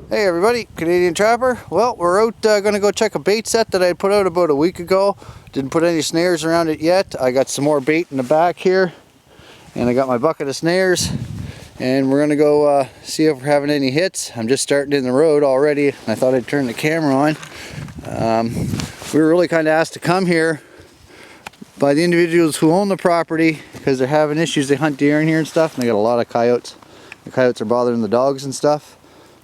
Hey everybody, Canadian Trapper. Well, we're out going to go check a bait set that I put out about a week ago. Didn't put any snares around it yet. I got some more bait in the back here, and I got my bucket of snares, and we're going to go see if we're having any hits. I'm just starting in the road already, and I thought I'd turn the camera on. We were really kind of asked to come here by the individuals who own the property because they're having issues. They hunt deer in here and stuff, and they got a lot of coyotes. The coyotes are bothering the dogs and stuff.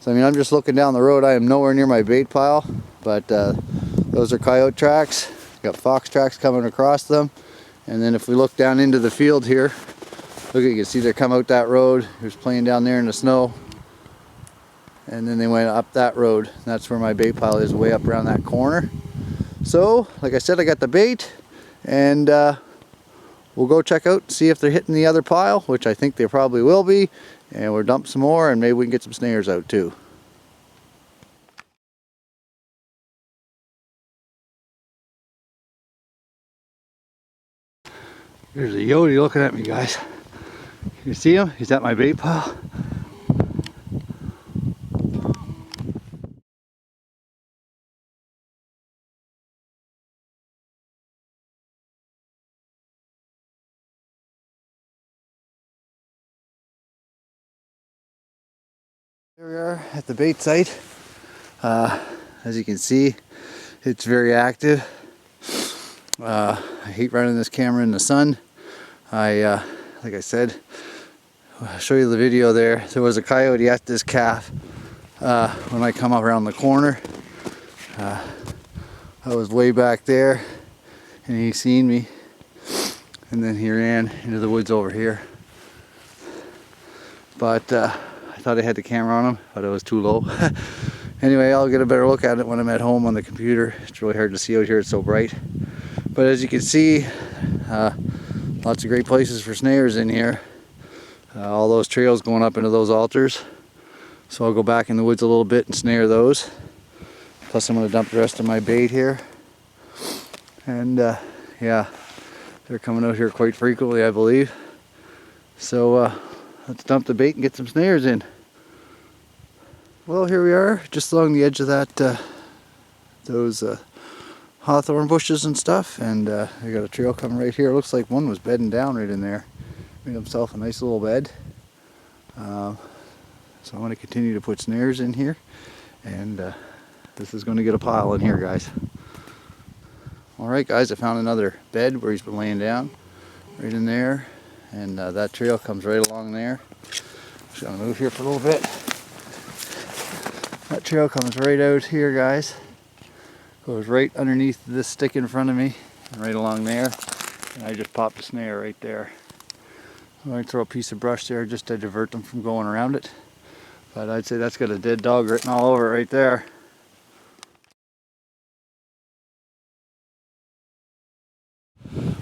So, I mean, I'm just looking down the road. I am nowhere near my bait pile, but those are coyote tracks. Got fox tracks coming across them. And then if we look down into the field here, look, you can see they come out that road. There's playing down there in the snow. And then they went up that road. That's where my bait pile is, way up around that corner. So, like I said, I got the bait, and we'll go check out and see if they're hitting the other pile, which I think they probably will be. And we'll dump some more, and maybe we can get some snares out too. There's a Coyote looking at me, guys. You see him? He's at my bait pile. Here we are at the bait site. As you can see, it's very active. I hate running this camera in the sun. Like I said, I'll show you the video there. There was a coyote at this calf when I come up around the corner. I was way back there, and he seen me, and then he ran into the woods over here. But I thought I had the camera on him, but it was too low. Anyway, I'll get a better look at it when I'm at home on the computer. It's really hard to see out here, it's so bright. But as you can see, lots of great places for snares in here. All those trails going up into those altars. So I'll go back in the woods a little bit and snare those. Plus I'm going to dump the rest of my bait here. And yeah, they're coming out here quite frequently, I believe. So let's dump the bait and get some snares in. Well, here we are, just along the edge of that, those hawthorn bushes and stuff, and I got a trail coming right here. It looks like one was bedding down right in there. Made himself a nice little bed. So I'm going to continue to put snares in here, and this is going to get a pile in here, guys. Alright guys, I found another bed where he's been laying down, right in there, and that trail comes right along there. Just going to move here for a little bit. That trail comes right out here, guys. Goes right underneath this stick in front of me, and right along there. And I just popped a snare right there. I'm going to throw a piece of brush there just to divert them from going around it. But I'd say that's got a dead dog written all over it right there.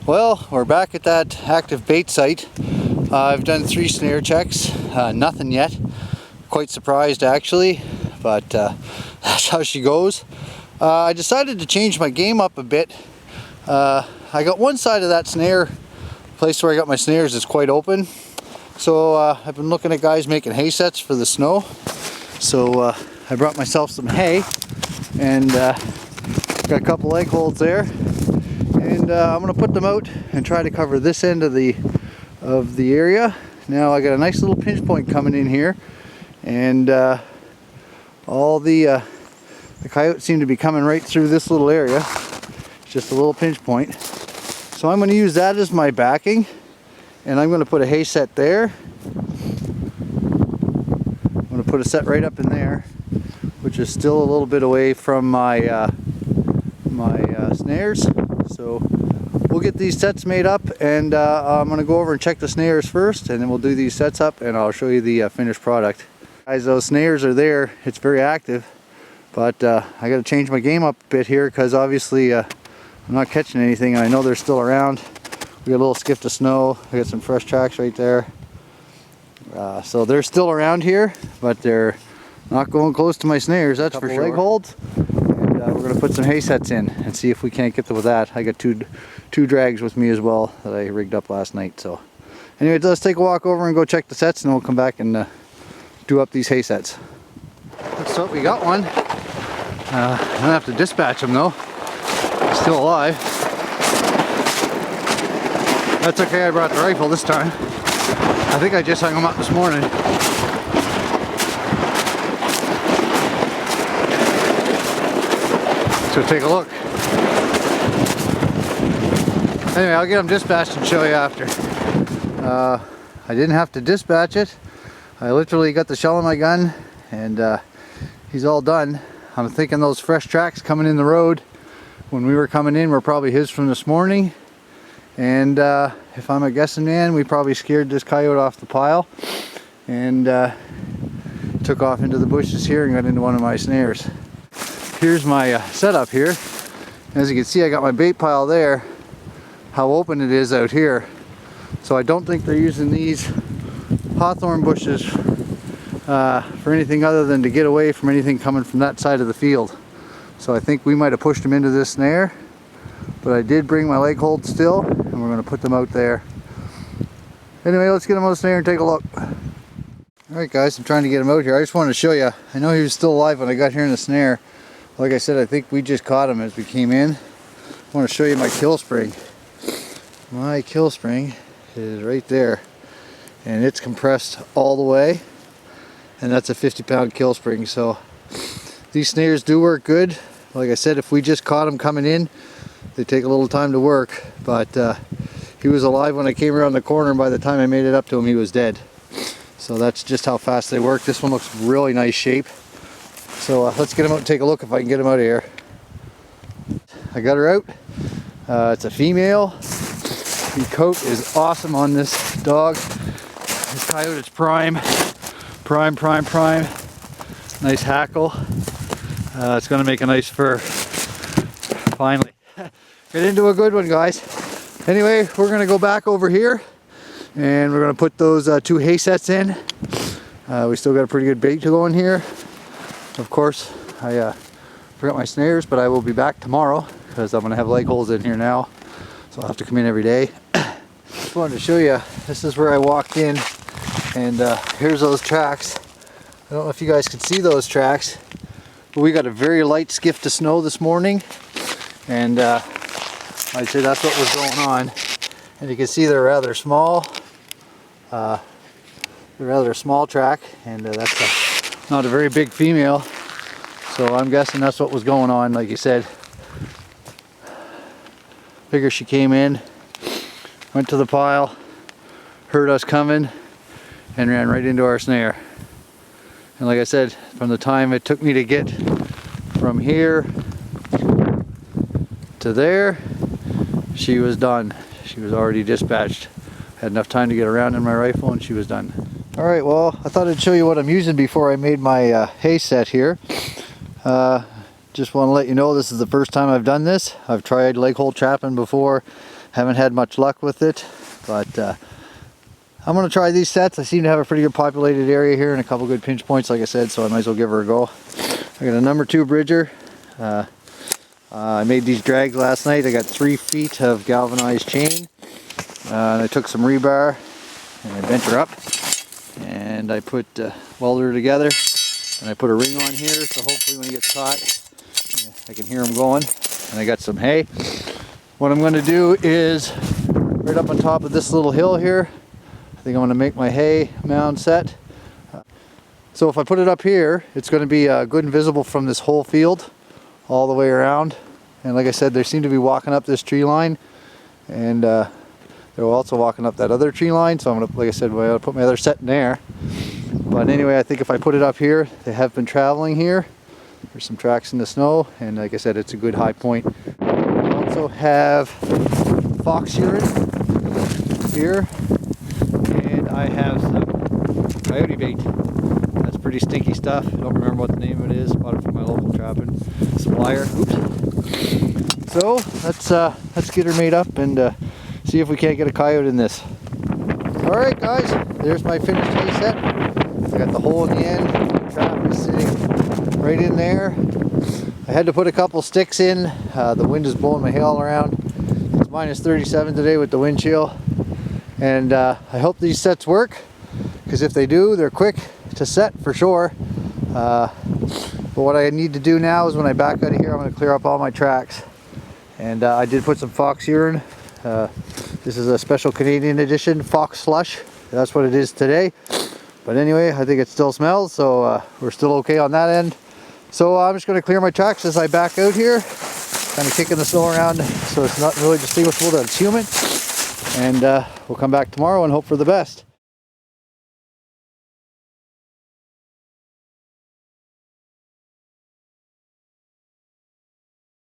Well, we're back at that active bait site. I've done 3 snare checks, nothing yet. Quite surprised actually, but that's how she goes. I decided to change my game up a bit. I got one side of that snare, place where I got my snares is quite open. So I've been looking at guys making hay sets for the snow. So I brought myself some hay, and got a couple egg holes there. And I'm going to put them out and try to cover this end of the area. Now I got a nice little pinch point coming in here, and all the coyotes seem to be coming right through this little area. It's just a little pinch point. So I'm going to use that as my backing, and I'm going to put a hay set there. I'm going to put a set right up in there, which is still a little bit away from my snares. So we'll get these sets made up, and I'm going to go over and check the snares first, and then we'll do these sets up, and I'll show you the finished product. Guys, those snares are there. It's very active, but I got to change my game up a bit here, because obviously I'm not catching anything, and I know they're still around. We got a little skift of snow. I got some fresh tracks right there. So they're still around here, but they're not going close to my snares, that's for sure. Leg holds. We're going to put some hay sets in and see if we can't get them with that. I got two drags with me as well that I rigged up last night. So anyway, let's take a walk over and go check the sets, and then we'll come back and do up these hay sets. Looks like we got one. I'm gonna have to dispatch him though. He's still alive. That's okay, I brought the rifle this time. I think I just hung him up this morning. So take a look. Anyway, I'll get him dispatched and show you after. I didn't have to dispatch it. I literally got the shell in my gun and he's all done. I'm thinking those fresh tracks coming in the road when we were coming in were probably his from this morning. And if I'm a guessing man, we probably scared this coyote off the pile and took off into the bushes here and got into one of my snares. Here's my setup here. As you can see, I got my bait pile there. How open it is out here. So I don't think they're using these hawthorn bushes for anything other than to get away from anything coming from that side of the field. So I think we might have pushed them into this snare, but I did bring my leg hold still, and we're going to put them out there. Anyway, let's get them on the snare and take a look. Alright guys, I'm trying to get him out here. I just wanted to show you, I know he was still alive when I got here in the snare. Like I said, I think we just caught him as we came in. I want to show you my kill spring. My kill spring is right there, and it's compressed all the way, and that's a 50-pound kill spring. So these snares do work good. Like I said, if we just caught him coming in, they take a little time to work, but he was alive when I came around the corner, and by the time I made it up to him, he was dead. So that's just how fast they work. This one looks really nice shape. So let's get him out and take a look if I can get him out of here. I got her out. It's a female. The coat is awesome on this dog. This coyote is prime. Prime. Nice hackle. It's going to make a nice fur. Finally. Get into a good one, guys. Anyway, we're going to go back over here and we're going to put those 2 hay sets in. We still got a pretty good bait to go in here. Of course, I forgot my snares, but I will be back tomorrow because I'm going to have leg holes in here now. So I'll have to come in every day. Just wanted to show you, this is where I walked in, and here's those tracks. I don't know if you guys can see those tracks, but we got a very light skiff of snow this morning, and I'd say that's what was going on. And you can see they're rather small. They're rather a small track, and that's not a very big female. So I'm guessing that's what was going on, like you said. Figure she came in, went to the pile, heard us coming, and ran right into our snare. And like I said, from the time it took me to get from here to there, she was done. She was already dispatched. Had enough time to get around in my rifle and she was done. Alright, well, I thought I'd show you what I'm using before I made my hay set here. Just want to let you know this is the first time I've done this. I've tried leg hole trapping before, haven't had much luck with it, but I'm going to try these sets. I seem to have a pretty good populated area here and a couple good pinch points, like I said, so I might as well give her a go. I got a number 2 bridger. I made these drags last night. I got 3 feet of galvanized chain, and I took some rebar and I bent her up, and I put welded her together, and I put a ring on here, so hopefully when he gets caught I can hear him going. And I got some hay. What I'm going to do is right up on top of this little hill here, I think I'm going to make my hay mound set. So if I put it up here, it's going to be good and visible from this whole field all the way around. And like I said, they seem to be walking up this tree line, and they're also walking up that other tree line. So I'm going to, like I said, I'm going to put my other set in there. But anyway, I think if I put it up here, they have been traveling here. There's some tracks in the snow, and like I said, it's a good high point. I also have fox urine here, and I have some coyote bait. That's pretty stinky stuff. I don't remember what the name of it is. Bought it from my local trapping supplier. Oops. So let's get her made up and see if we can't get a coyote in this. All right, guys. There's my finished hay set. I got the hole in the end. The trap is sitting right in there. I had to put a couple sticks in. The wind is blowing my hay all around. It's minus 37 today with the wind chill. And I hope these sets work, because if they do, they're quick to set for sure. But what I need to do now is when I back out of here, I'm going to clear up all my tracks. And I did put some fox urine. This is a special Canadian edition fox slush. That's what it is today. But anyway, I think it still smells, so we're still okay on that end. So I'm just going to clear my tracks as I back out here. Kind of kicking the snow around so it's not really distinguishable that it's human. And we'll come back tomorrow and hope for the best.